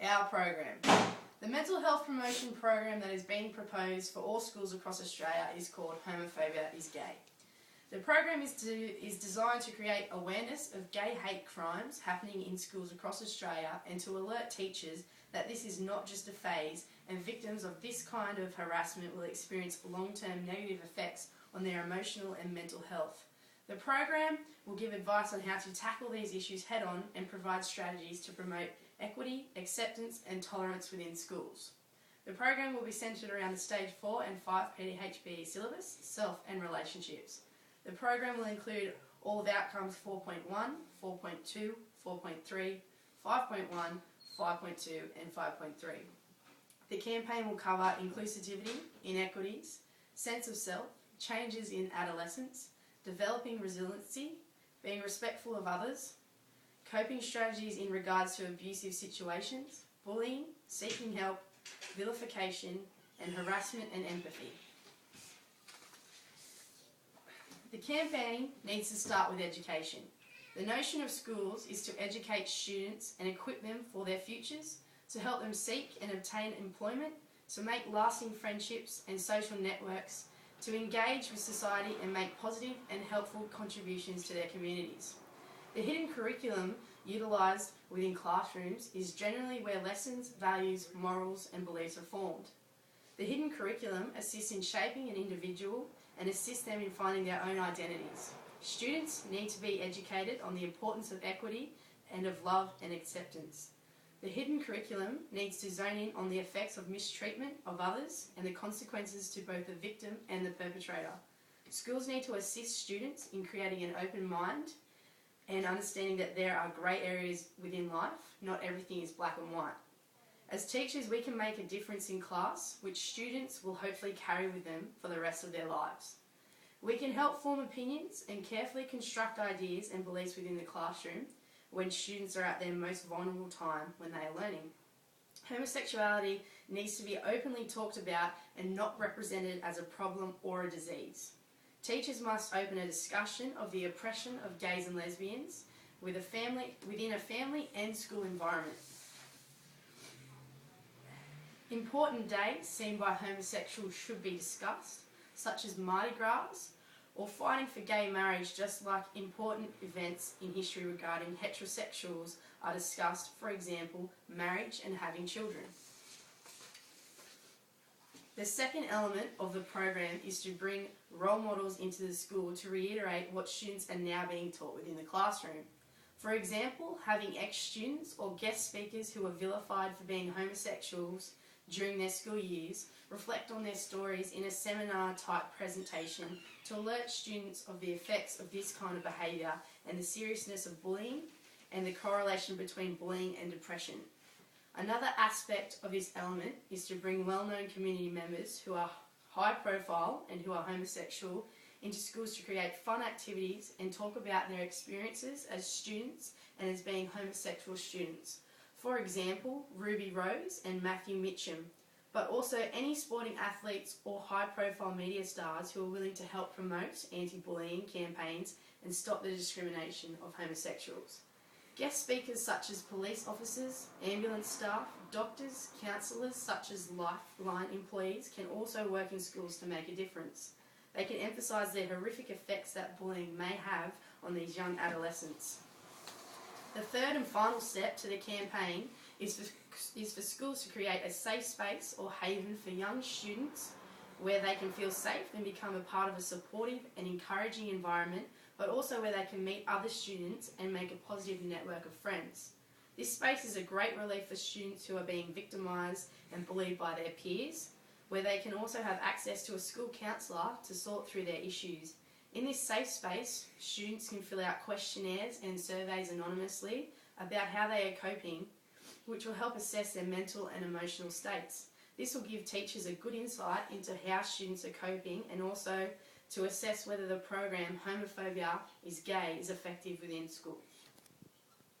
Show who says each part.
Speaker 1: Our program. The mental health promotion program that is being proposed for all schools across Australia is called Homophobia is Gay. The program is designed to create awareness of gay hate crimes happening in schools across Australia and to alert teachers that this is not just a phase and victims of this kind of harassment will experience long-term negative effects on their emotional and mental health. The program will give advice on how to tackle these issues head-on and provide strategies to promote equity, acceptance and tolerance within schools. The program will be centred around the Stage 4 and 5 PDHBE syllabus, self and relationships. The program will include all of outcomes 4.1, 4.2, 4.3, 5.1, 5.2 and 5.3. The campaign will cover inclusivity, inequities, sense of self, changes in adolescence, developing resiliency, being respectful of others, coping strategies in regards to abusive situations, bullying, seeking help, vilification, and harassment and empathy. The campaign needs to start with education. The notion of schools is to educate students and equip them for their futures, to help them seek and obtain employment, to make lasting friendships and social networks, to engage with society and make positive and helpful contributions to their communities. The hidden curriculum utilised within classrooms is generally where lessons, values, morals and beliefs are formed. The hidden curriculum assists in shaping an individual and assists them in finding their own identities. Students need to be educated on the importance of equity and of love and acceptance. The hidden curriculum needs to zone in on the effects of mistreatment of others and the consequences to both the victim and the perpetrator. Schools need to assist students in creating an open mind and understanding that there are grey areas within life, not everything is black and white. As teachers, we can make a difference in class, which students will hopefully carry with them for the rest of their lives. We can help form opinions and carefully construct ideas and beliefs within the classroom when students are at their most vulnerable time when they are learning. Homosexuality needs to be openly talked about and not represented as a problem or a disease. Teachers must open a discussion of the oppression of gays and lesbians within a family and school environment. Important days seen by homosexuals should be discussed, such as Mardi Gras or fighting for gay marriage, just like important events in history regarding heterosexuals are discussed, for example, marriage and having children. The second element of the program is to bring role models into the school to reiterate what students are now being taught within the classroom. For example, having ex-students or guest speakers who are vilified for being homosexuals during their school years reflect on their stories in a seminar-type presentation to alert students of the effects of this kind of behaviour and the seriousness of bullying and the correlation between bullying and depression. Another aspect of this element is to bring well-known community members who are high profile and who are homosexual into schools to create fun activities and talk about their experiences as students and as being homosexual students. For example, Ruby Rose and Matthew Mitchum, but also any sporting athletes or high-profile media stars who are willing to help promote anti-bullying campaigns and stop the discrimination of homosexuals. Guest speakers such as police officers, ambulance staff, doctors, counsellors such as Lifeline employees can also work in schools to make a difference. They can emphasise the horrific effects that bullying may have on these young adolescents. The third and final step to the campaign is for schools to create a safe space or haven for young students where they can feel safe and become a part of a supportive and encouraging environment, but also where they can meet other students and make a positive network of friends. This space is a great relief for students who are being victimised and bullied by their peers, where they can also have access to a school counsellor to sort through their issues. In this safe space, students can fill out questionnaires and surveys anonymously about how they are coping, which will help assess their mental and emotional states. This will give teachers a good insight into how students are coping and also to assess whether the program Homophobia is Gay is effective within school.